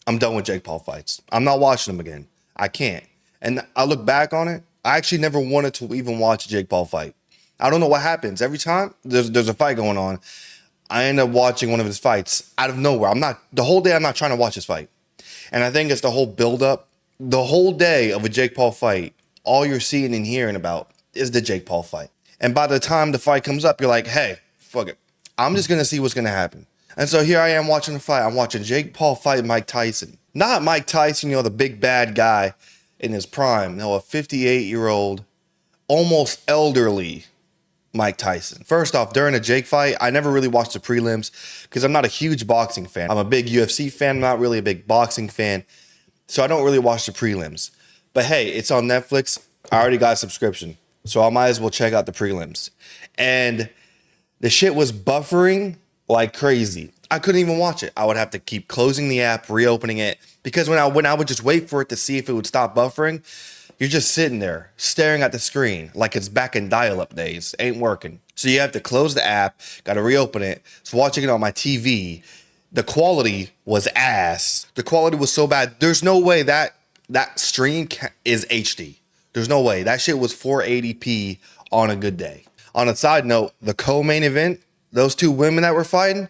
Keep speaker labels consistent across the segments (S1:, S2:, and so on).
S1: I'm done with Jake Paul fights. I'm not watching them again. I can't. And I look back on it. I actually never wanted to even watch a Jake Paul fight. I don't know what happens. Every time there's a fight going on, I end up watching one of his fights out of nowhere. I'm not the whole day. I'm not trying to watch his fight. And I think it's the whole buildup, the whole day of a Jake Paul fight. All you're seeing and hearing about is the Jake Paul fight. And by the time the fight comes up, you're like, hey, fuck it. I'm just going to see what's going to happen. And so here I am watching the fight. I'm watching Jake Paul fight Mike Tyson. Not Mike Tyson, the big bad guy in his prime. No, a 58-year-old, almost elderly Mike Tyson. First off, during a Jake fight, I never really watched the prelims because I'm not a huge boxing fan. I'm a big UFC fan, I'm not really a big boxing fan. So I don't really watch the prelims. But hey, it's on Netflix. I already got a subscription. So I might as well check out the prelims. And the shit was buffering like crazy. I couldn't even watch it. I would have to keep closing the app, reopening it. Because when I would just wait for it to see if it would stop buffering, you're just sitting there staring at the screen like it's back in dial-up days. Ain't working. So you have to close the app, got to reopen it. So watching it on my TV, the quality was ass. The quality was so bad. There's no way that stream is HD. There's no way. That shit was 480p on a good day. On a side note, the co-main event, those two women that were fighting,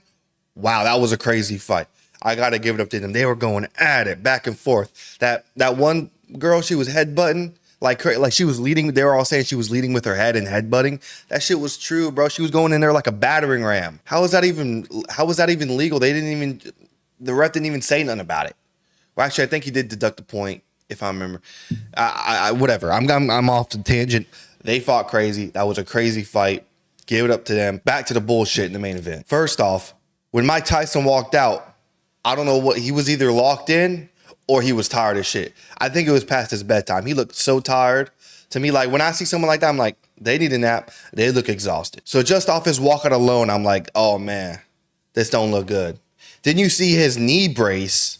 S1: wow, that was a crazy fight. I got to give it up to them. They were going at it back and forth. That one girl, she was headbutting like she was leading. They were all saying she was leading with her head and headbutting. That shit was true, bro. She was going in there like a battering ram. How was that even legal? The ref didn't even say nothing about it. Well, actually, I think he did deduct the point, if I remember. Whatever. I'm off the tangent. They fought crazy. That was a crazy fight. Give it up to them. Back to the bullshit in the main event. First off, when Mike Tyson walked out, I don't know what, he was either locked in or he was tired as shit. I think it was past his bedtime. He looked so tired. To me, like when I see someone like that, I'm like, they need a nap. They look exhausted. So just off his walkout alone, I'm like, oh man, this don't look good. Then you see his knee brace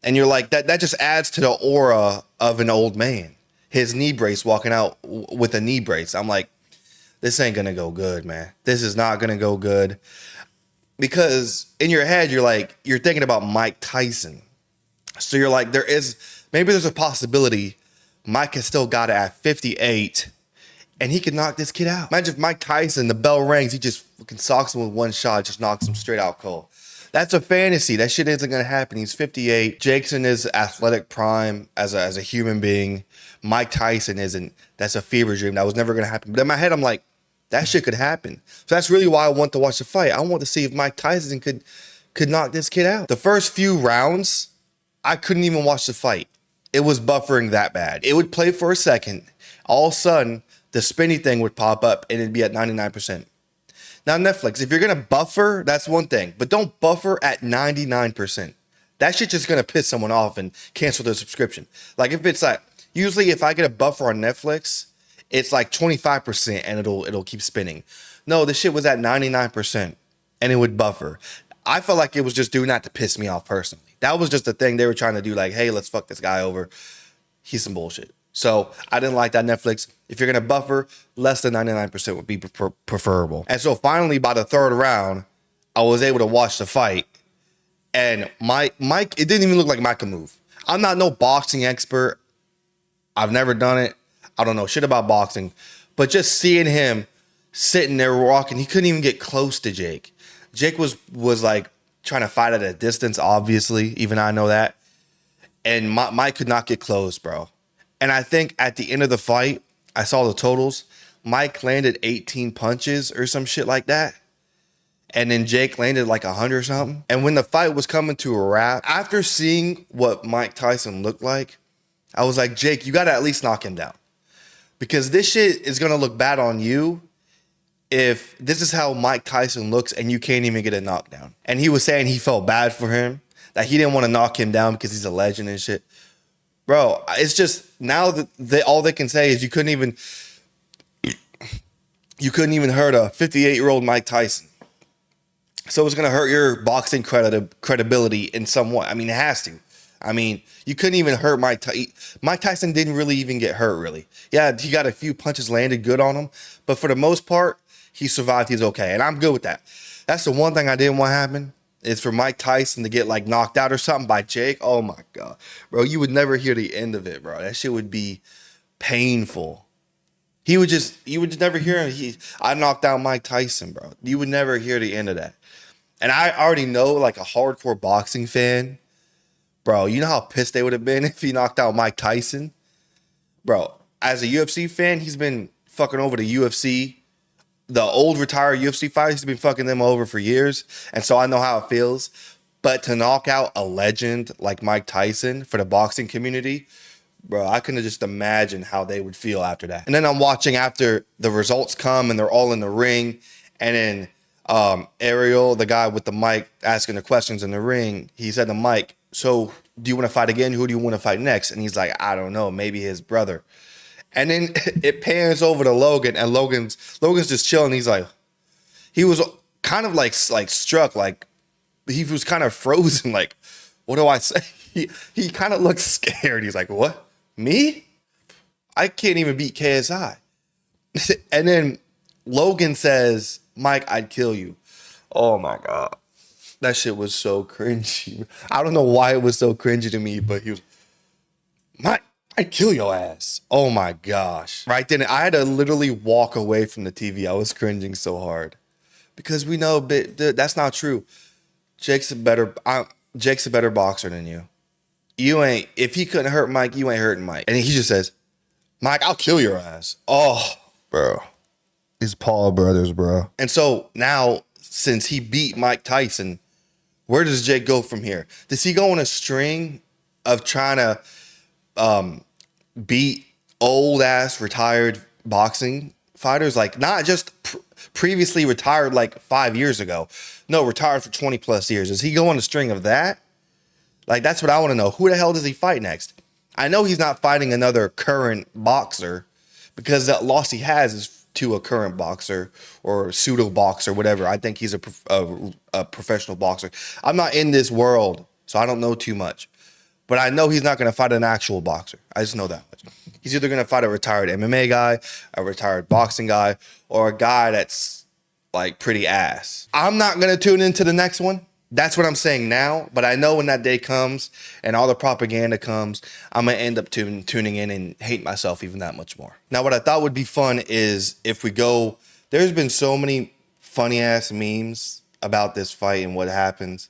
S1: and you're like, that just adds to the aura of an old man. His knee brace walking out with a knee brace. I'm like, this ain't gonna go good, man. This is not gonna go good. Because in your head, you're thinking about Mike Tyson. So you're like, maybe there's a possibility Mike has still got it at 58 and he could knock this kid out. Imagine if Mike Tyson, the bell rings, he just fucking socks him with one shot, just knocks him straight out cold. That's a fantasy. That shit isn't going to happen. He's 58. Jake's in his athletic prime as a human being. Mike Tyson isn't. That's a fever dream. That was never going to happen. But in my head, I'm like, that shit could happen. So that's really why I want to watch the fight. I want to see if Mike Tyson could knock this kid out. The first few rounds, I couldn't even watch the fight. It was buffering that bad. It would play for a second. All of a sudden, the spinny thing would pop up and it'd be at 99%. Now, Netflix, if you're going to buffer, that's one thing. But don't buffer at 99%. That shit just going to piss someone off and cancel their subscription. Like if it's like, usually if I get a buffer on Netflix, it's like 25% and it'll keep spinning. No, the shit was at 99% and it would buffer. I felt like it was just doing that to piss me off personally. That was just the thing they were trying to do. Like, hey, let's fuck this guy over. He's some bullshit. So I didn't like that. Netflix, if you're going to buffer, less than 99% would be preferable. And so finally, by the third round, I was able to watch the fight. And Mike, it didn't even look like Mike could move. I'm not no boxing expert. I've never done it. I don't know shit about boxing. But just seeing him sitting there walking, he couldn't even get close to Jake. Jake was like trying to fight at a distance, obviously. Even I know that. And Mike could not get close, bro. And I think at the end of the fight, I saw the totals. Mike landed 18 punches or some shit like that. And then Jake landed like 100 or something. And when the fight was coming to a wrap, after seeing what Mike Tyson looked like, I was like, Jake, you got to at least knock him down. Because this shit is going to look bad on you if this is how Mike Tyson looks and you can't even get a knockdown. And he was saying he felt bad for him, that he didn't want to knock him down because he's a legend and shit. Bro, it's just now that all they can say is you couldn't even hurt a 58-year-old Mike Tyson. So it's going to hurt your boxing credibility in some way. I mean, it has to. I mean, you couldn't even hurt Mike Tyson. Mike Tyson didn't really even get hurt, really. Yeah, he got a few punches landed good on him. But for the most part, he survived. He's okay. And I'm good with that. That's the one thing I didn't want to happen. is for Mike Tyson to get like knocked out or something by Jake. Oh my God. Bro, you would never hear the end of it, bro. That shit would be painful. You would just never hear him. I knocked out Mike Tyson, bro. You would never hear the end of that. And I already know, like a hardcore boxing fan, bro, you know how pissed they would have been if he knocked out Mike Tyson? Bro, as a UFC fan, he's been fucking over the UFC. The old retired UFC fighters, he's been fucking them over for years. And so I know how it feels. But to knock out a legend like Mike Tyson for the boxing community, bro, I couldn't just imagine how they would feel after that. And then I'm watching after the results come and they're all in the ring. And then Ariel, the guy with the mic asking the questions in the ring, he said to Mike, so do you want to fight again? Who do you want to fight next? And he's like, I don't know, maybe his brother. And then it pans over to Logan, and Logan's just chilling. He's like, he was kind of like struck, like he was kind of frozen. Like, what do I say? He kind of looks scared. He's like, what? Me? I can't even beat KSI. And then Logan says, Mike, I'd kill you. Oh my God. That shit was so cringy. I don't know why it was so cringy to me, but he was, Mike, I'd kill your ass. Oh my gosh. Right then, I had to literally walk away from the TV. I was cringing so hard. Because we know that's not true. Jake's a better boxer than you. You ain't, if he couldn't hurt Mike, you ain't hurting Mike. And he just says, Mike, I'll kill your ass. Oh, bro. These Paul brothers, bro. And so now, since he beat Mike Tyson, where does Jake go from here? Does he go on a string of trying to beat old ass retired boxing fighters? Like not just previously retired like 5 years ago. No, retired for 20 plus years. Does he go on a string of that? Like, that's what I want to know. Who the hell does he fight next? I know he's not fighting another current boxer because that loss he has is to a current boxer or pseudo boxer, whatever. I think he's a professional boxer. I'm not in this world, so I don't know too much. But I know he's not going to fight an actual boxer. I just know that much. He's either going to fight a retired MMA guy, a retired boxing guy, or a guy that's like pretty ass. I'm not going to tune into the next one. That's what I'm saying now, but I know when that day comes and all the propaganda comes, I'm going to end up tuning in and hate myself even that much more. Now, what I thought would be fun is if we go, there's been so many funny ass memes about this fight and what happens.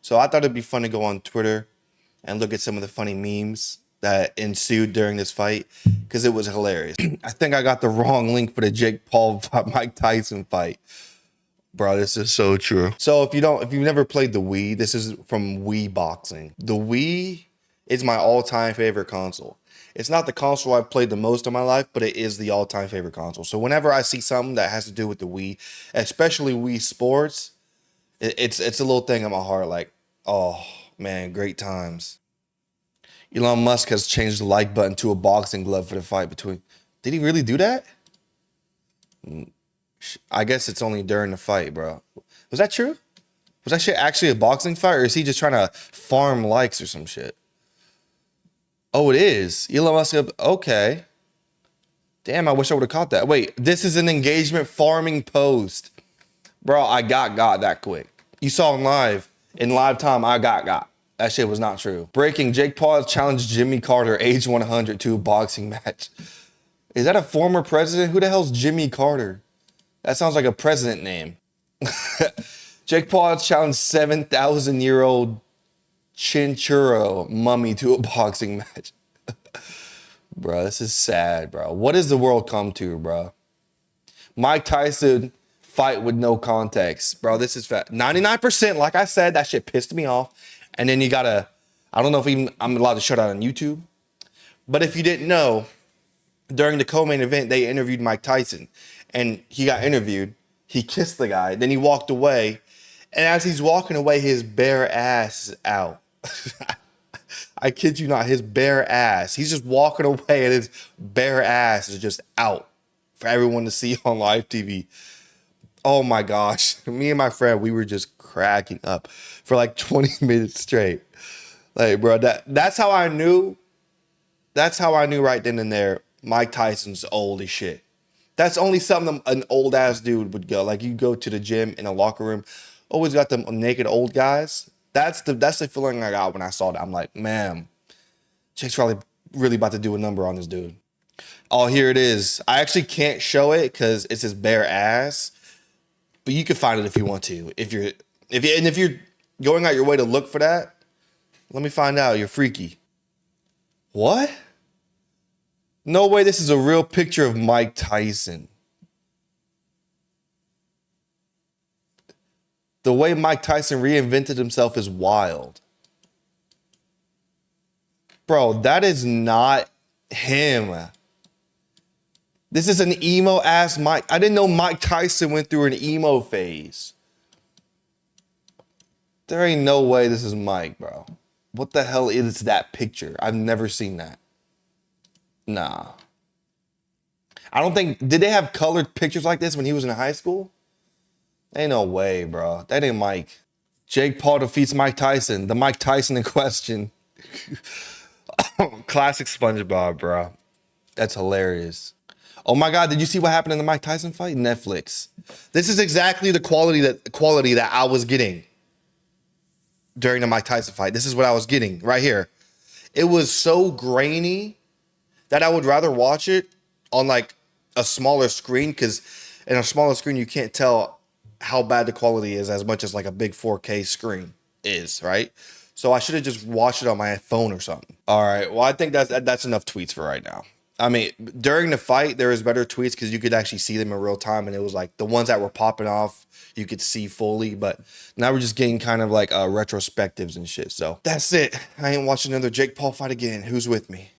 S1: So I thought it'd be fun to go on Twitter and look at some of the funny memes that ensued during this fight because it was hilarious. I think I got the wrong link for the Jake Paul Mike Tyson fight. Bro, this is so true. So if you've never played the Wii, this is from Wii Boxing. The Wii is my all-time favorite console. It's not the console I've played the most in my life, but it is the all-time favorite console. So whenever I see something that has to do with the Wii, especially Wii Sports, it's a little thing in my heart like, oh man, great times. Elon Musk has changed the like button to a boxing glove for the fight between. Did he really do that? I guess it's only during the fight, bro. Was that true? Was that shit actually a boxing fight, or is he just trying to farm likes or some shit? Oh, it is. Elon Musk. Okay. Damn, I wish I would have caught that. Wait, this is an engagement farming post. Bro, I got that quick. You saw in live time, I got. That shit was not true. Breaking, Jake Paul challenged Jimmy Carter, age 100, to a boxing match. Is that a former president? Who the hell's Jimmy Carter? That sounds like a president name. Jake Paul challenged 7,000-year-old Chinchurro mummy to a boxing match. Bro, this is sad, bro. What does the world come to, bro? Mike Tyson fight with no context. Bro, this is fat. 99%, like I said, that shit pissed me off. And then you gotta, I don't know if I'm allowed to shut out on YouTube. But if you didn't know, during the co-main event, they interviewed Mike Tyson. And he got interviewed. He kissed the guy. Then he walked away. And as he's walking away, his bare ass is out. I kid you not, his bare ass. He's just walking away and his bare ass is just out for everyone to see on live TV. Oh my gosh. Me and my friend, we were just cracking up for like 20 minutes straight. Like, bro, that's how I knew. That's how I knew right then and there, Mike Tyson's old as shit. That's only something an old ass dude would go. Like, you go to the gym in a locker room. always got them naked old guys. That's the feeling I got when I saw that. I'm like, man, Jake's probably really about to do a number on this dude. Oh, here it is. I actually can't show it because it's his bare ass, but you can find it if you want to. If you're going out your way to look for that, let me find out. You're freaky. What? No way. This is a real picture of Mike Tyson. The way Mike Tyson reinvented himself is wild. Bro, that is not him. This is an emo ass Mike. I didn't know Mike Tyson went through an emo phase. There ain't no way this is Mike, bro. What the hell is that picture? I've never seen that. Nah. I don't think, did they have colored pictures like this when he was in high school? Ain't no way, bro. That ain't Mike. Jake Paul defeats Mike Tyson. The Mike Tyson in question. Classic SpongeBob, bro. That's hilarious. Oh my God, did you see what happened in the Mike Tyson fight? Netflix. This is exactly the quality that I was getting during the Mike Tyson fight. This is what I was getting right here. It was so grainy that I would rather watch it on like a smaller screen, because in a smaller screen you can't tell how bad the quality is as much as like a big 4K screen is, right? So I should have just watched it on my phone or something. All right, well, I think that's enough tweets for right now. I mean, during the fight, there was better tweets because you could actually see them in real time, and it was like the ones that were popping off, you could see fully. But now we're just getting kind of like retrospectives and shit. So that's it. I ain't watching another Jake Paul fight again. Who's with me?